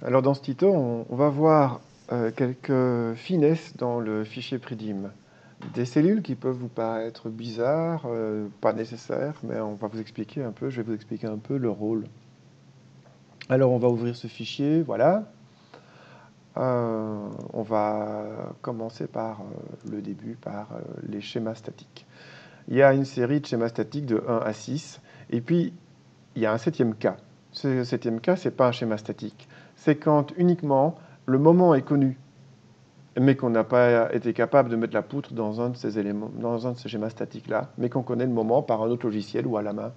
Alors dans ce tuto, on va voir quelques finesses dans le fichier Pridim. Des cellules qui peuvent vous paraître bizarres, pas nécessaires, mais on va vous expliquer un peu, je vais vous expliquer un peu leur rôle. Alors on va ouvrir ce fichier, voilà. On va commencer par le début, par les schémas statiques. Il y a une série de schémas statiques de 1 à 6, et puis il y a un septième cas. Ce septième cas, ce n'est pas un schéma statique. C'est quand uniquement le moment est connu, mais qu'on n'a pas été capable de mettre la poutre dans un de ces éléments, dans un de ces schémas statiques-là, mais qu'on connaît le moment par un autre logiciel ou à la main.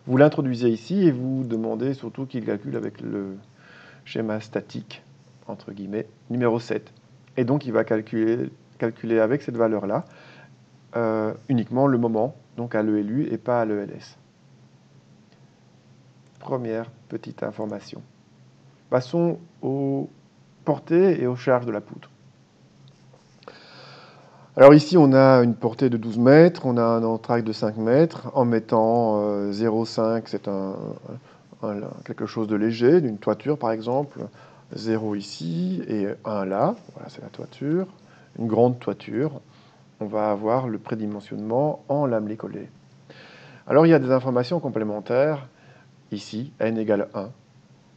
Vous l'introduisez ici et vous demandez surtout qu'il calcule avec le schéma statique, entre guillemets, numéro 7. Et donc il va calculer avec cette valeur-là uniquement le moment, donc à l'ELU et pas à l'ELS. Première petite information. Passons aux portées et aux charges de la poutre. Alors ici, on a une portée de 12 mètres, on a un entraque de 5 mètres. En mettant 0,5, c'est quelque chose de léger, d'une toiture par exemple. 0 ici et 1 là, voilà, c'est la toiture. Une grande toiture. On va avoir le prédimensionnement en lamelé collé. Alors il y a des informations complémentaires. Ici, n égale 1.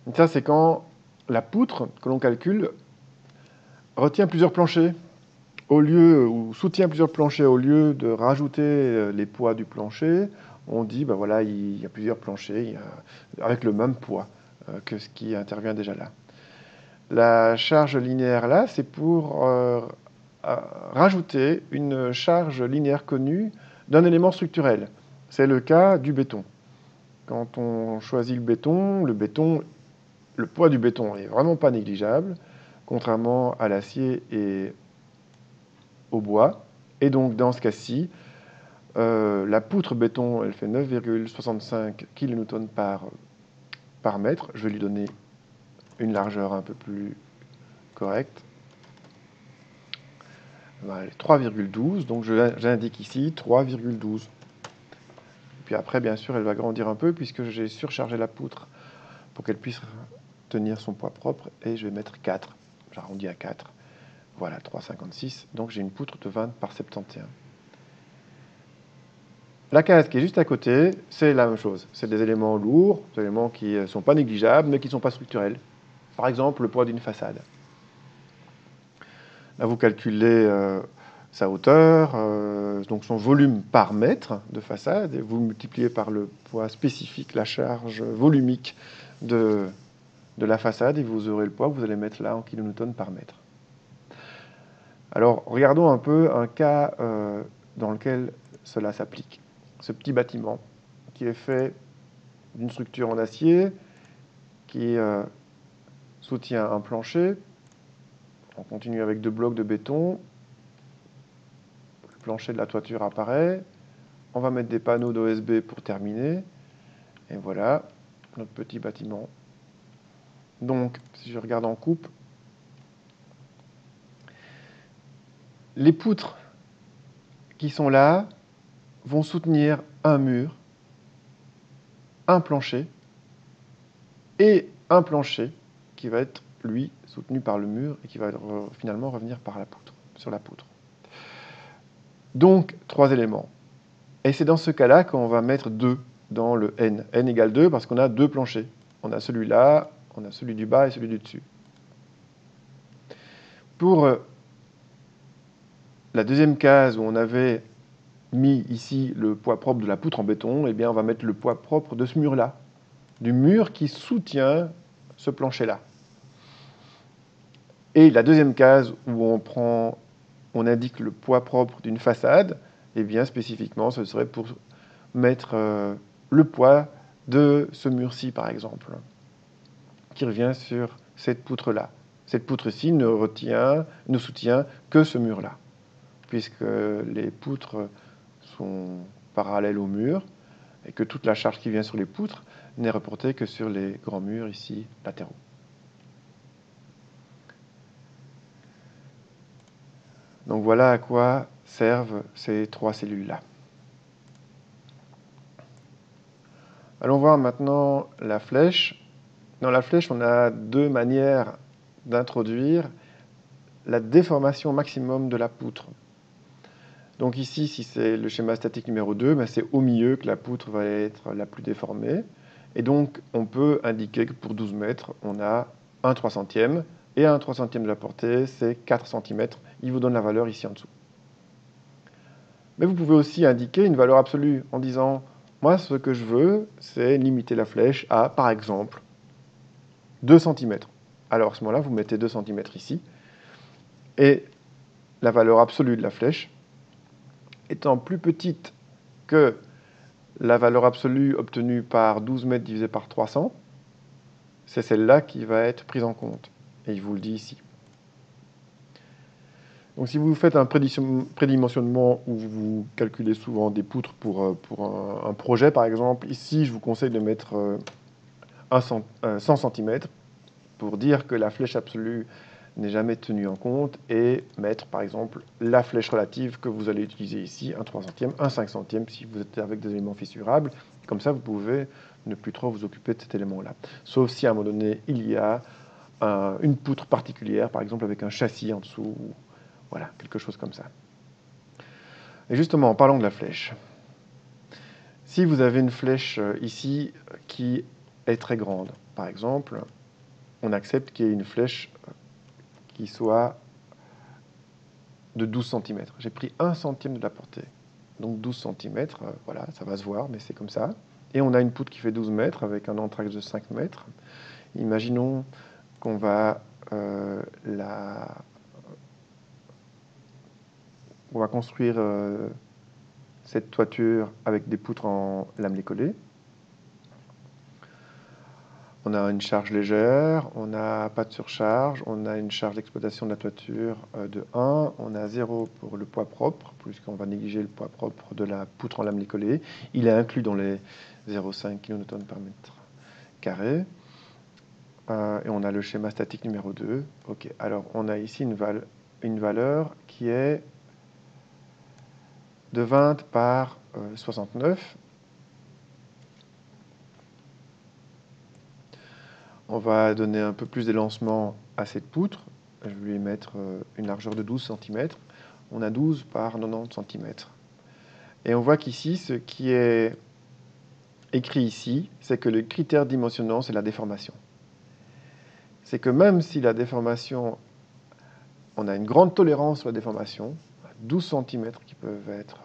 Donc ça, c'est quand la poutre que l'on calcule retient plusieurs planchers au lieu, ou soutient plusieurs planchers, au lieu de rajouter les poids du plancher, on dit, ben voilà, il y a plusieurs planchers avec le même poids que ce qui intervient déjà là. La charge linéaire là, c'est pour rajouter une charge linéaire connue d'un élément structurel. C'est le cas du béton. Quand on choisit le béton, le poids du béton n'est vraiment pas négligeable, contrairement à l'acier et au bois. Et donc, dans ce cas-ci, la poutre béton, elle fait 9,65 kN par mètre. Je vais lui donner une largeur un peu plus correcte. Voilà, 3,12. Donc, j'indique ici 3,12. Puis après, bien sûr, elle va grandir un peu puisque j'ai surchargé la poutre pour qu'elle puisse tenir son poids propre. Et je vais mettre 4. J'arrondis à 4. Voilà, 3,56. Donc, j'ai une poutre de 20 par 71. La case qui est juste à côté, c'est la même chose. C'est des éléments lourds, des éléments qui ne sont pas négligeables, mais qui ne sont pas structurels. Par exemple, le poids d'une façade. Là, vous calculez sa hauteur, donc son volume par mètre de façade, et vous multipliez par le poids spécifique, la charge volumique de la façade, et vous aurez le poids que vous allez mettre là en kilonewtons par mètre. Alors, regardons un peu un cas dans lequel cela s'applique. Ce petit bâtiment qui est fait d'une structure en acier qui soutient un plancher. On continue avec 2 blocs de béton. Le plancher de la toiture apparaît. On va mettre des panneaux d'OSB pour terminer. Et voilà notre petit bâtiment. Donc, si je regarde en coupe, les poutres qui sont là vont soutenir un mur, un plancher et un plancher qui va être, lui, soutenu par le mur et qui va finalement revenir par la poutre, sur la poutre. Donc, 3 éléments. Et c'est dans ce cas-là qu'on va mettre 2 dans le n. N égale 2 parce qu'on a 2 planchers. On a celui-là, on a celui du bas et celui du dessus. Pour la deuxième case où on avait mis ici le poids propre de la poutre en béton, eh bien on va mettre le poids propre de ce mur-là, du mur qui soutient ce plancher-là. Et la deuxième case où on indique le poids propre d'une façade, eh bien spécifiquement ce serait pour mettre le poids de ce mur-ci par exemple, qui revient sur cette poutre-là. Cette poutre-ci ne soutient que ce mur-là, puisque les poutres sont parallèles au mur et que toute la charge qui vient sur les poutres n'est reportée que sur les grands murs ici latéraux. Donc voilà à quoi servent ces 3 cellules-là. Allons voir maintenant la flèche. Dans la flèche, on a deux manières d'introduire la déformation maximum de la poutre. Donc ici, si c'est le schéma statique numéro 2, ben c'est au milieu que la poutre va être la plus déformée. Et donc, on peut indiquer que pour 12 mètres, on a un 3/100e, et un 3/100e de la portée, c'est 4 cm. Il vous donne la valeur ici en dessous. Mais vous pouvez aussi indiquer une valeur absolue en disant, moi, ce que je veux, c'est limiter la flèche à, par exemple, 2 cm. Alors, à ce moment-là, vous mettez 2 cm ici, et la valeur absolue de la flèche, étant plus petite que la valeur absolue obtenue par 12 mètres divisé par 300, c'est celle-là qui va être prise en compte. Et il vous le dit ici. Donc si vous faites un prédimensionnement où vous calculez souvent des poutres pour un projet, par exemple, ici, je vous conseille de mettre 100 cm pour dire que la flèche absolue n'est jamais tenue en compte et mettre, par exemple, la flèche relative que vous allez utiliser ici, un 3/100e, un 5/100e si vous êtes avec des éléments fissurables. Comme ça, vous pouvez ne plus trop vous occuper de cet élément-là. Sauf si à un moment donné, il y a une poutre particulière, par exemple avec un châssis en dessous, voilà, quelque chose comme ça. Et justement, en parlant de la flèche, si vous avez une flèche ici qui est très grande, par exemple, on accepte qu'il y ait une flèche qui soit de 12 cm. J'ai pris 1 centième de la portée. Donc 12 cm, voilà, ça va se voir, mais c'est comme ça. Et on a une poutre qui fait 12 mètres avec un entraxe de 5 mètres. Imaginons qu'on va on va construire cette toiture avec des poutres en lamelé collé. On a une charge légère, on n'a pas de surcharge, on a une charge d'exploitation de la toiture de 1, on a 0 pour le poids propre, puisqu'on va négliger le poids propre de la poutre en lamelé collé. Il est inclus dans les 0,5 kN par mètre carré. Et on a le schéma statique numéro 2. Ok, alors on a ici une valeur qui est de 20 par 69. On va donner un peu plus d'élancement à cette poutre. Je vais lui mettre une largeur de 12 cm. On a 12 par 90 cm. Et on voit qu'ici, ce qui est écrit ici, c'est que le critère dimensionnant, c'est la déformation. C'est que même si la déformation, on a une grande tolérance sur la déformation, 12 cm qui peuvent être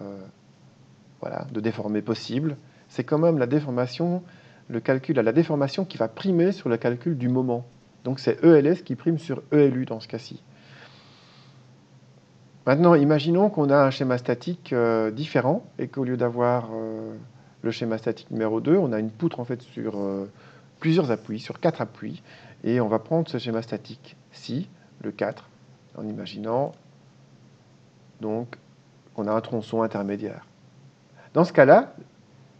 voilà, de déformés possibles, c'est quand même la déformation, le calcul à la déformation qui va primer sur le calcul du moment. Donc c'est ELS qui prime sur ELU dans ce cas-ci. Maintenant, imaginons qu'on a un schéma statique différent et qu'au lieu d'avoir le schéma statique numéro 2, on a une poutre en fait sur plusieurs appuis, sur 4 appuis, et on va prendre ce schéma statique-ci, le 4, en imaginant donc qu'on a un tronçon intermédiaire. Dans ce cas-là,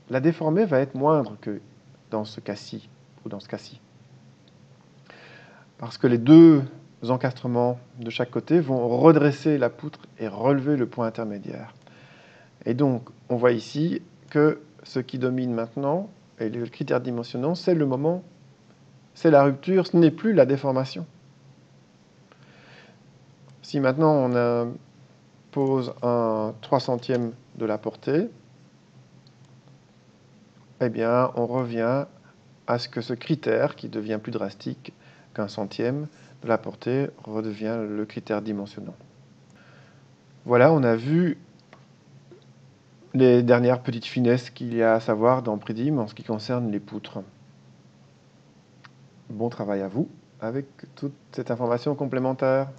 la déformée va être moindre que dans ce cas-ci ou dans ce cas-ci. Parce que les deux encastrements de chaque côté vont redresser la poutre et relever le point intermédiaire. Et donc, on voit ici que ce qui domine maintenant, et le critère dimensionnant, c'est le moment, c'est la rupture, ce n'est plus la déformation. Si maintenant on pose un 3/100e de la portée, eh bien, on revient à ce que ce critère, qui devient plus drastique qu'un centième de la portée, redevient le critère dimensionnant. Voilà, on a vu les dernières petites finesses qu'il y a à savoir dans Predim en ce qui concerne les poutres. Bon travail à vous avec toute cette information complémentaire.